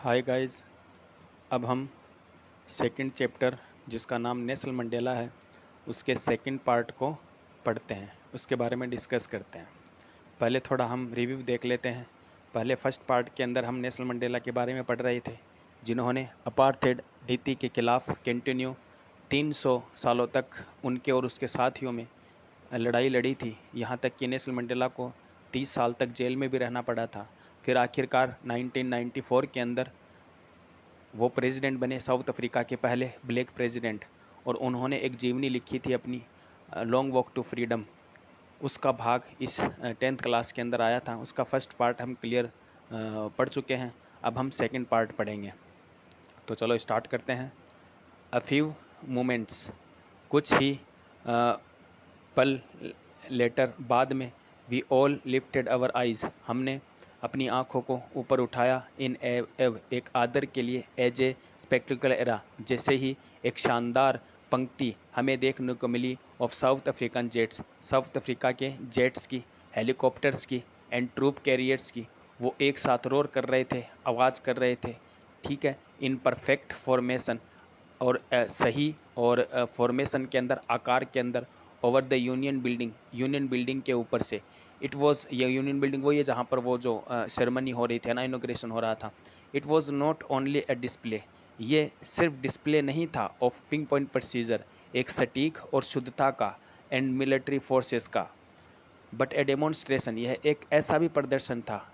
Hi guys. अब हम second chapter जिसका नाम नेल्सन मंडेला है उसके सेकंड पार्ट को पढ़ते हैं, उसके बारे में डिस्कस करते हैं। पहले थोड़ा हम रिव्यू देख लेते हैं। पहले फर्स्ट पार्ट के अंदर हम नेल्सन मंडेला के बारे में पढ़ रहे थे, जिन्होंने अपार्थेड नीति के खिलाफ कंटिन्यू 300 सालों तक उनके और उसके साथियों में लड़ाई लड़ी थी। यहाँ तक कि नेल्सन मंडेला को 30 साल तक जेल में भी रहना पड़ा था। फिर आखिरकार 1994 के अंदर वो प्रेसिडेंट बने, साउथ अफ्रीका के पहले ब्लैक प्रेसिडेंट, और उन्होंने एक जीवनी लिखी थी अपनी, लॉन्ग वॉक टू फ्रीडम। उसका भाग इस 10th क्लास के अंदर आया था। उसका फर्स्ट पार्ट हम क्लियर पढ़ चुके हैं। अब हम सेकंड पार्ट पढ़ेंगे, तो चलो स्टार्ट करते हैं। अ फ्यू मोमेंट्स, कुछ ही पल लेटर, बाद में, we all lifted our eyes, हमने अपनी आँखों को ऊपर उठाया, इन एव एक आदर के लिए, एज ए स्पेक्टिकल एरा, जैसे ही एक शानदार पंक्ति हमें देखने को मिली, of South African jets, South Africa के जेट्स की, हेलीकॉप्टर्स की, एंड ट्रूप कैरियर्स की। वो एक साथ रोर कर रहे थे, आवाज़ कर रहे थे, ठीक है, इन परफेक्ट फॉर्मेशन, और सही और फॉर्मेशन के अंदर, आकार के अंदर, ओवर द यूनियन बिल्डिंग के ऊपर से। इट वाज, ये यूनियन बिल्डिंग वही है जहाँ पर वो जो सेरेमनी हो रही थी ना, इनोग्रेशन हो रहा था। It was not only a display, ये सिर्फ डिस्प्ले नहीं था ऑफ पिंक पॉइंट प्रोसीजर, एक सटीक और शुद्धता का, एंड मिलिट्री फोर्सेस का, बट ए डेमोन्स्ट्रेशन, यह एक ऐसा भी प्रदर्शन था,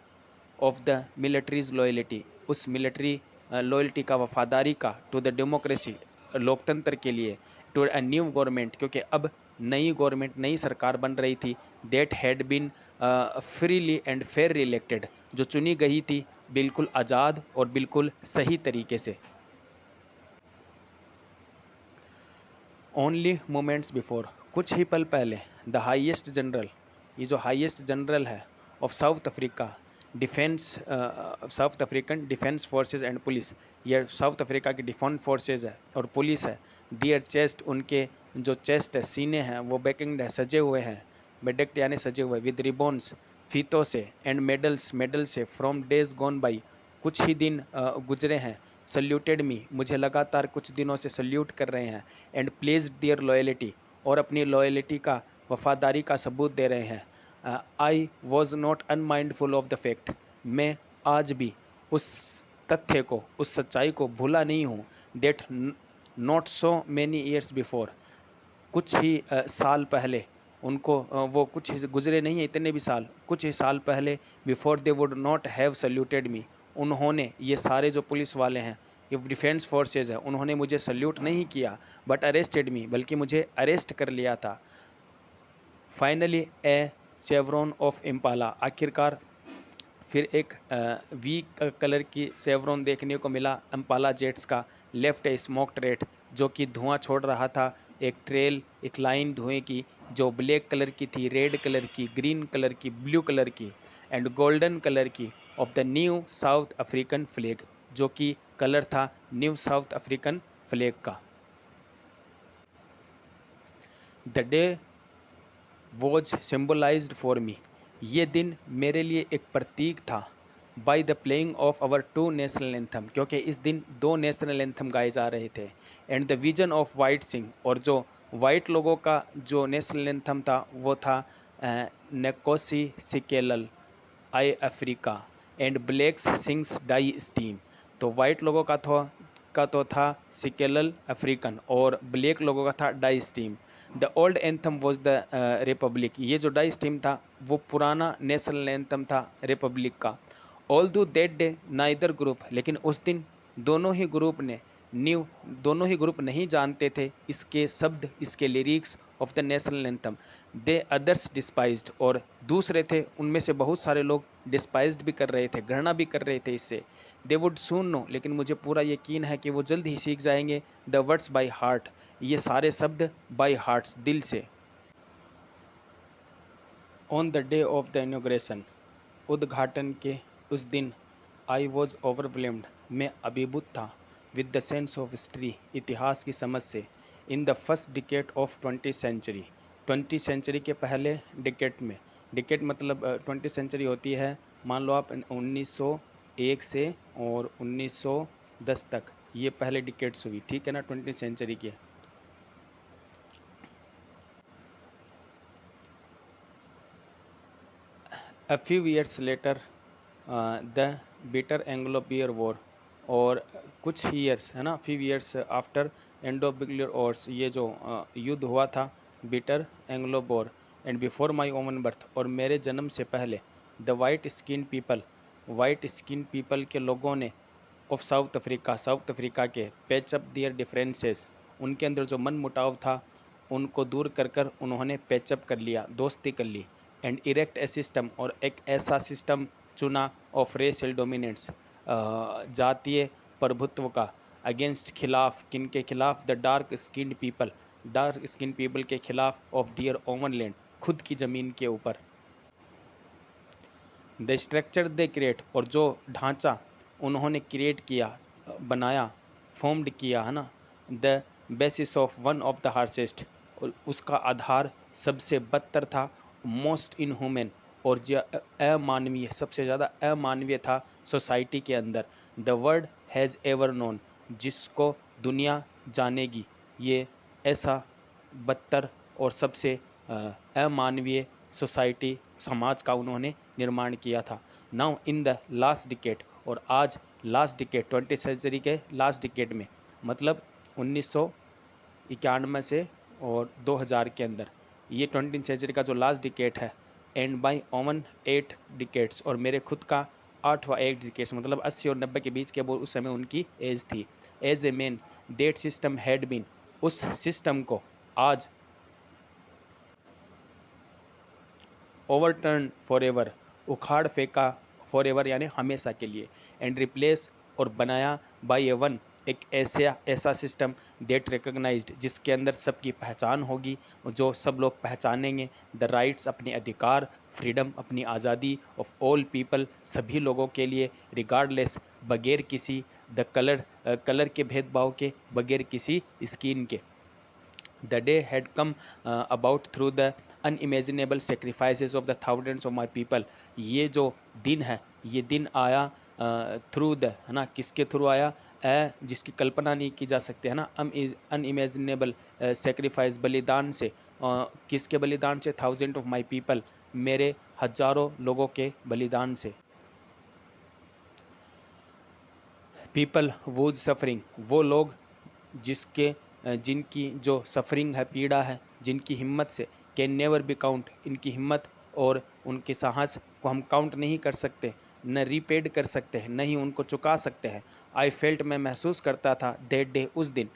ऑफ द मिलिट्रीज लॉयल्टी, उस मिलिट्री लॉयल्टी का, वफादारी का, टू द डेमोक्रेसी, लोकतंत्र के लिए, टू अ न्यू गवर्नमेंट, क्योंकि अब नई गवर्नमेंट, नई सरकार बन रही थी, that had been freely and fair elected, जो चुनी गई थी बिल्कुल आज़ाद और बिल्कुल सही तरीके से। ओनली मोमेंट्स बिफोर, कुछ ही पल पहले, द हाईएस्ट जनरल, ये जो हाईएस्ट जनरल है of south Africa defence, south African defence forces and police, ये साउथ अफ्रीका की डिफेंस फोर्सेस है और पुलिस है। दियर चेस्ट, उनके जो चेस्ट है, सीने हैं, वो बैकिंग है, सजे हुए हैं, बेडेक्ट यानी सजे हुए, विद रिबॉन्स, फीतों से, एंड मेडल्स, मेडल से, फ्रॉम डेज गॉन बाई, कुछ ही दिन गुजरे हैं, सल्यूटेड मी, मुझे लगातार कुछ दिनों से सल्यूट कर रहे हैं, एंड प्लेज दियर लॉयल्टी, और अपनी लॉयल्टी का, वफादारी का सबूत दे रहे हैं। आई was not unmindful of the fact, मैं आज भी उस तथ्य को, उस सच्चाई को भूला नहीं हूँ, that not so many years before, कुछ ही साल पहले, उनको वो कुछ ही गुजरे नहीं है इतने भी साल, कुछ ही साल पहले, before they would not have saluted me, उन्होंने, ये सारे जो पुलिस वाले हैं, ये डिफेंस फोर्सेज है, उन्होंने मुझे सल्यूट नहीं किया, बट अरेस्टेड मी, बल्कि मुझे अरेस्ट कर लिया था। फाइनली ए चेवरॉन ऑफ इम्पाला, आखिरकार फिर एक वी कलर की सेवरॉन देखने को मिला अम्पाला जेट्स का, लेफ्ट ए स्मोक ट्रेट, जो कि धुआं छोड़ रहा था, एक ट्रेल, एक लाइन धुएं की, जो ब्लैक कलर की थी, रेड कलर की, ग्रीन कलर की, ब्लू कलर की, एंड गोल्डन कलर की, of the new South African flag, जो कि कलर था न्यू साउथ अफ्रीकन फ्लैग का। The day was symbolised for me, ये दिन मेरे लिए एक प्रतीक था, by the playing of our two national anthem, क्योंकि इस दिन दो नेशनल एंथम गाए जा रहे थे, and the vision of white Singh, और जो वाइट लोगों का जो नेशनल एंथम था वो था Nkosi Sikelel' iAfrika, and blacks sings Die Stem, तो वाइट लोगों का तो था सिकेलल अफ्रीकन, और ब्लैक लोगों का था Die Stem. The old anthem was the republic, ये जो डाई स्टीम था वो पुराना नेशनल एंथम था रिपब्लिक का। Although that day neither group, लेकिन उस दिन दोनों ही ग्रुप ने, न्यू, दोनों ही ग्रुप नहीं जानते थे इसके शब्द, इसके lyrics of the national anthem, they others डिस्पाइज्ड, और दूसरे थे उनमें से बहुत सारे लोग डिस्पाइज्ड भी कर रहे थे, घृणा भी कर रहे थे इससे। दे वुड सून नो, लेकिन मुझे पूरा यकीन है कि वो जल्द ही सीख जाएंगे, द वर्ड्स बाई हार्ट, ये सारे शब्द बाई हार्ट्स, दिल से। On the day of the inauguration, उद्घाटन के उस दिन, आई वॉज ओवरवेल्म्ड, मैं अभिभूत था, with the sense of history, इतिहास की समझ से, in the first decade of 20th century, 20th century के पहले डिकेट में, डिकेट मतलब 20th सेंचुरी होती है, मान लो आप 1900 1901 से और 1910 तक ये पहले डिकेट्स हुई, ठीक है ना, 20वीं सेंचुरी के। A few years later, the bitter Anglo-Boer War, और कुछ ईयर्स है ना, few years after endo-bore Wars, ये जो युद्ध हुआ था bitter Anglo bore, and before my oven birth, और मेरे जन्म से पहले, द वाइट स्किन पीपल के लोगों ने ऑफ साउथ अफ्रीका के पैच अप दियर डिफरेंसेस, उनके अंदर जो मन मुटाव था उनको दूर कर कर उन्होंने पैचअप कर लिया, दोस्ती कर ली, एंड इरेक्ट ए सिस्टम, और एक ऐसा सिस्टम चुना ऑफ रेशियल डोमिनेंस, जातीय प्रभुत्व का, अगेंस्ट खिलाफ, किन के खिलाफ, द डार्क स्किन पीपल के खिलाफ, ऑफ दियर ओवन लैंड, खुद की ज़मीन के ऊपर, द स्ट्रक्चर दे क्रिएट, और जो ढांचा उन्होंने क्रिएट किया, बनाया, फॉर्म्ड किया है ना, the basis of one of the harshest, और उसका आधार सबसे बदतर था, मोस्ट इनह्यूमन, और जो अमानवीय, सबसे ज़्यादा अमानवीय था सोसाइटी के अंदर, the world has ever known, जिसको दुनिया जानेगी, ये ऐसा बदतर और सबसे अमानवीय सोसाइटी, समाज का उन्होंने निर्माण किया था। Now in the last decade, और आज लास्ट डिकेड, 20वीं सेंचुरी के लास्ट डिकेड में, मतलब 1991 से और 2000 के अंदर, ये 20वीं सेंचुरी का जो लास्ट डिकेड है, एंड बाई ओवन 8 डिकेड्स, और मेरे खुद का 8वां 8 डिकेड्स, मतलब 80 और 90 के बीच के, वो उस समय उनकी एज थी। As a man that system had been, उस सिस्टम को आज ओवरटर्न फॉर एवर, उखाड़ फेंका, फॉर एवर यानी हमेशा के लिए, एंड रिप्लेस, और बनाया, बाय ए वन, एक ऐसा सिस्टम दैट रिकग्नाइज्ड, जिसके अंदर सबकी पहचान होगी, जो सब लोग पहचानेंगे, द राइट्स, अपने अधिकार, फ्रीडम, अपनी आज़ादी, ऑफ ऑल पीपल, सभी लोगों के लिए, रिगार्डलेस, बगैर किसी, द कलर के भेदभाव के, बगैर किसी स्किन के। The day had come about through the unimaginable sacrifices of the thousands of my people. ये जो दिन है, ये दिन आया थ्रू द, है ना, किसके थ्रू आया, जिसकी कल्पना नहीं की जा सकती, है ना, अनइमेजिनेबल सेक्रीफाइस, बलिदान से, किसके बलिदान से, थाउजेंड ऑफ माई पीपल, मेरे हजारों लोगों के बलिदान से। पीपल वूज सफरिंग, वो लोग जिनकी जो सफरिंग है, पीड़ा है, जिनकी हिम्मत से, कैन नेवर बी काउंट, इनकी हिम्मत और उनके साहस को हम काउंट नहीं कर सकते, न रीपेड कर सकते हैं, न ही उनको चुका सकते हैं। आई फेल्ट, मैं महसूस करता था, दैट डे, उस दिन,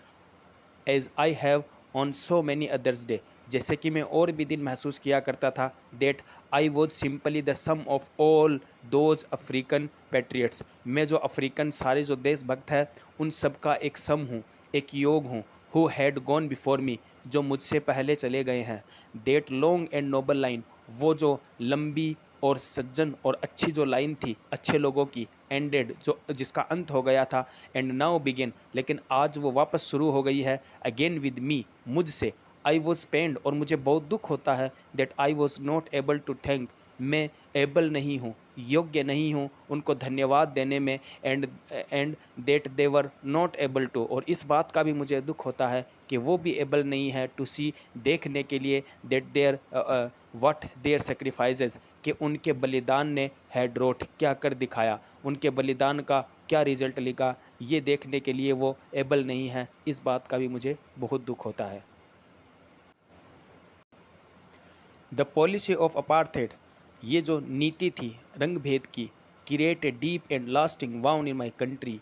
as I have on so many others day, जैसे कि मैं और भी दिन महसूस किया करता था, that I was simply the sum of all those African patriots, मैं जो अफ्रीकन सारे जो देशभक्त है उन सब का एक सम हूँ, एक योग हूँ, who had gone before me, जो मुझसे पहले चले गए हैं, that long and noble line, वो जो लंबी और सज्जन और अच्छी जो लाइन थी अच्छे लोगों की, एंडेड, जो जिसका अंत हो गया था, एंड नाउ बिगिन, लेकिन आज वो वापस शुरू हो गई है, अगेन विद मी, मुझसे, आई वॉज पेंड, और मुझे बहुत दुख होता है, that I was not able to thank, मैं एबल नहीं हूँ, योग्य नहीं हूँ उनको धन्यवाद देने में, and that they were not able to, और इस बात का भी मुझे दुख होता है कि वो भी एबल नहीं है टू सी, देखने के लिए, that their what their sacrifices, कि उनके बलिदान ने हैड रोट, क्या कर दिखाया, उनके बलिदान का क्या रिजल्ट लिखा, ये देखने के लिए वो एबल नहीं है, इस बात का भी मुझे बहुत दुख होता है। द पॉलिसी ऑफ अपार्थेड, ये जो नीति थी रंग भेद की, create a deep and lasting wound in my country,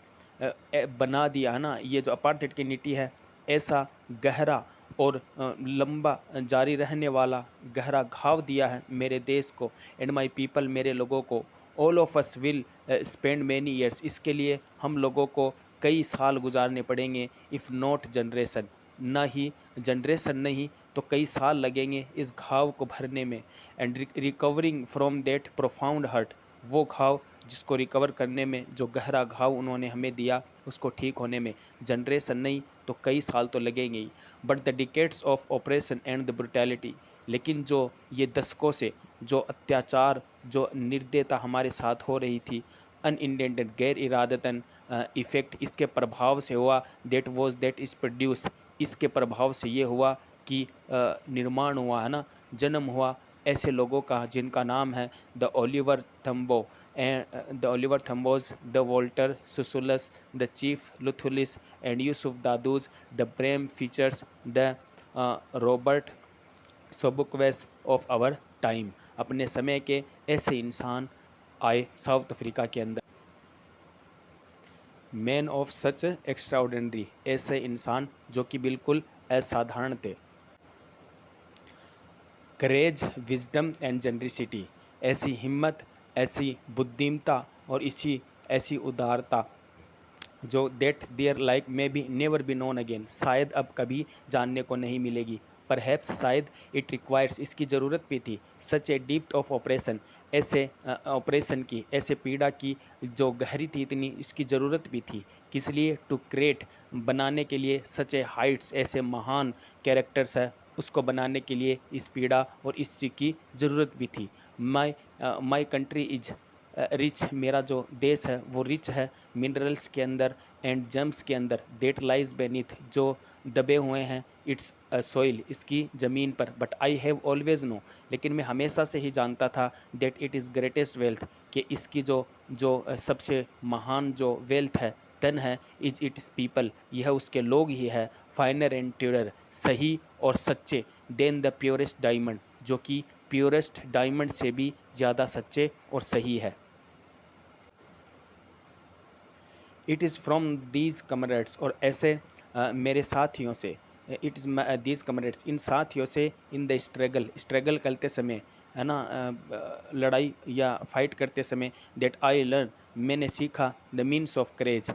बना दिया, है ना, ये जो अपार्थेड की नीति है, ऐसा गहरा और लंबा जारी रहने वाला गहरा घाव दिया है मेरे देश को, एंड माई पीपल, मेरे लोगों को, all of us will spend many years, इसके लिए हम लोगों को कई साल गुजारने पड़ेंगे, इफ़ नॉट जनरेशन, ना ही जनरेशन नहीं तो कई साल लगेंगे इस घाव को भरने में, and recovering from that profound hurt, वो घाव जिसको रिकवर करने में, जो गहरा घाव उन्होंने हमें दिया उसको ठीक होने में जनरेशन नहीं तो कई साल तो लगेंगे ही। But the decades of oppression and the brutality, लेकिन जो ये दशकों से जो अत्याचार, जो निर्दयता हमारे साथ हो रही थी, अनइंटेंडेड गैर इरादतन इफ़ेक्ट इसके प्रभाव से हुआ, दैट इज़ प्रोड्यूस इसके प्रभाव से ये हुआ कि निर्माण हुआ है ना, जन्म हुआ ऐसे लोगों का जिनका नाम है the Oliver Tambo and the Oliver Tambos, the Walter Sisulus, the Chief Luthulis and Yusuf Dadoos, the Bram Fischers, the Robert Sobukwes of our time. अपने समय के ऐसे इंसान आए साउथ अफ्रीका के अंदर। मैन ऑफ सच एक्स्ट्राऑर्डिनरी ऐसे इंसान जो कि बिल्कुल असाधारण थे। करेज विजडम एंड जनरसिटी ऐसी हिम्मत, ऐसी बुद्धिमता और ऐसी उदारता जो that their like may be never be known again शायद अब कभी जानने को नहीं मिलेगी। परहैप्स शायद इट रिक्वायर्स इसकी ज़रूरत भी थी। सच ए डीप्थ ऑफ ऑपरेशन ऐसे ऑपरेशन की, ऐसे पीड़ा की जो गहरी थी इतनी, इसकी ज़रूरत भी थी। किस लिए? टू क्रिएट बनाने के लिए, सच ए हाइट्स ऐसे महान कैरेक्टर्स है उसको बनाने के लिए इस पीड़ा और इस चीज़ की ज़रूरत भी थी। माई कंट्री इज रिच मेरा जो देश है वो रिच है मिनरल्स के अंदर एंड जम्स के अंदर, देट लाइज बेनीथ जो दबे हुए हैं इट्स सोइल इसकी ज़मीन पर। But I have always no लेकिन मैं हमेशा से ही जानता था that it is greatest wealth कि इसकी जो जो सबसे महान जो वेल्थ है, धन है, इज इट्स पीपल यह उसके लोग ही है। फाइनर एंड ट्यूरर सही और सच्चे, देन द प्योरेस्ट डायमंड जो कि प्योरेस्ट डायमंड से भी ज़्यादा सच्चे और सही है। It is from these comrades और ऐसे मेरे साथियों से, इट इज़ दीज कमरेड्स इन साथियों से, इन द स्ट्रगल करते समय है ना, लड़ाई या फाइट करते समय, दैट आई लर्न मैंने सीखा द मीन्स ऑफ करेज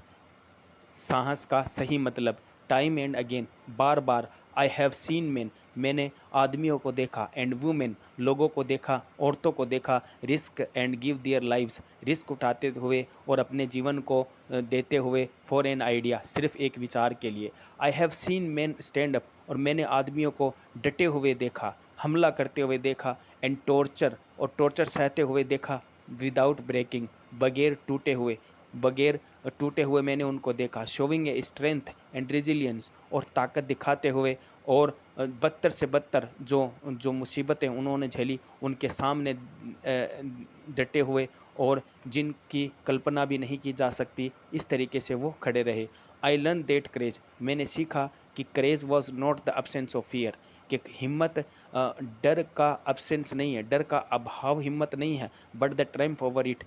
साहस का सही मतलब। Time and again bar bar, I have seen man मैंने आदमियों को देखा, एंड वुमेन लोगों को देखा, औरतों को देखा, risk and give their lives risk उठाते हुए और अपने जीवन को देते हुए, फॉर एन आइडिया सिर्फ एक विचार के लिए। I have seen man stand up और मैंने आदमियों को डटे हुए देखा, हमला करते हुए देखा, एंड टॉर्चर सहते हुए देखा, विदाउट ब्रेकिंग बगैर टूटे हुए मैंने उनको देखा। Showing a strength and resilience और ताकत दिखाते हुए, और बदतर से बदतर जो जो मुसीबतें उन्होंने झेली उनके सामने डटे हुए, और जिनकी कल्पना भी नहीं की जा सकती इस तरीके से वो खड़े रहे। आई लर्न दैट करेज मैंने सीखा कि courage was not the absence of fear कि हिम्मत डर का अब्सेंस नहीं है, डर का अभाव हिम्मत नहीं है, but the Trump over it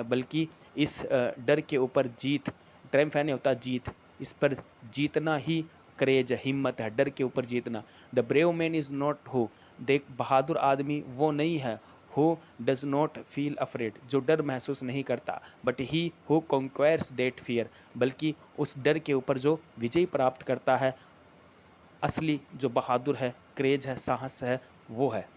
बल्कि इस डर के ऊपर जीत, ट्रम्प यानी होता जीत, इस पर जीतना ही करेज है, हिम्मत है, डर के ऊपर जीतना। The brave man is not who देख बहादुर आदमी वो नहीं है who does not feel afraid जो डर महसूस नहीं करता, but he who conquers that fear बल्कि उस डर के ऊपर जो विजय प्राप्त करता है, असली जो बहादुर है, क्रेज है, साहस है, वो है।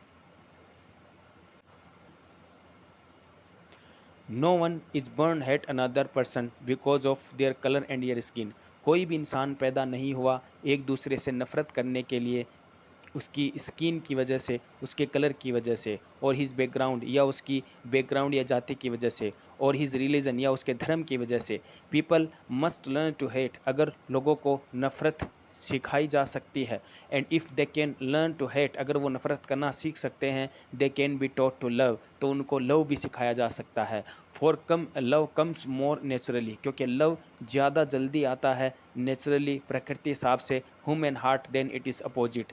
No one is born hate another person because of their colour and their skin कोई भी इंसान पैदा नहीं हुआ एक दूसरे से नफरत करने के लिए उसकी स्किन की वजह से, उसके कलर की वजह से, और हिज बैकग्राउंड या उसकी बैकग्राउंड या जाति की वजह से, और हिज रिलीजन या उसके धर्म की वजह से। People must learn to hate अगर लोगों को नफ़रत सिखाई जा सकती है, and if they can learn to hate अगर वो नफ़रत करना सीख सकते हैं, they can be taught to love तो उनको लव भी सिखाया जा सकता है। For come love comes more naturally क्योंकि लव ज़्यादा जल्दी आता है नेचुरली प्रकृति हिसाब से, human heart than it is opposite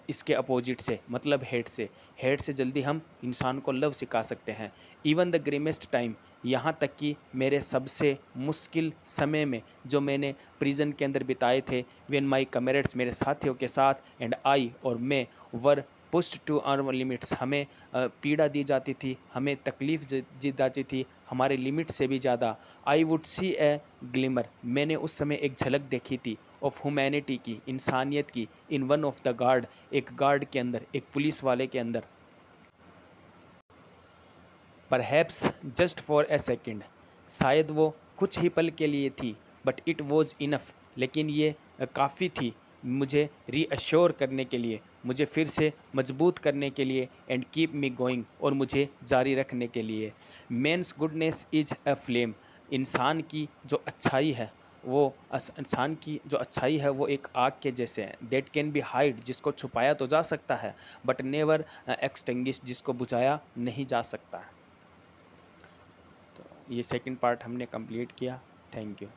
इसके अपोजिट से मतलब हेट से जल्दी हम इंसान को लव सिखा सकते हैं। इवन द ग्रेमेस्ट टाइम यहाँ तक कि मेरे सबसे मुश्किल समय में जो मैंने प्रिजन के अंदर बिताए थे, व्हेन माई कमेरेट्स मेरे साथियों के साथ, एंड आई और मैं वर पुश्ड टू आवर लिमिट्स हमें पीड़ा दी जाती थी, हमें तकलीफ़ दी जाती थी हमारे लिमिट से भी ज़्यादा। I would see A glimmer मैंने उस समय एक झलक देखी थी ऑफ ह्यूमैनिटी की, इंसानियत की, in one of the guard एक गार्ड के अंदर, एक पुलिस वाले के अंदर। Perhaps just for a second शायद वो कुछ ही पल के लिए थी, बट इट वॉज इनफ लेकिन ये काफ़ी थी मुझे रीअश्योर करने के लिए, मुझे फिर से मजबूत करने के लिए, एंड कीप मी गोइंग, और मुझे जारी रखने के लिए। Man's goodness is a flame, इंसान की जो अच्छाई है वो एक आग के जैसे हैं। दैट कैन बी हाइड, जिसको छुपाया तो जा सकता है, बट नेवर एक्सटिंग्विश, जिसको बुझाया नहीं जा सकता। तो ये सेकंड पार्ट हमने कंप्लीट किया। Thank you.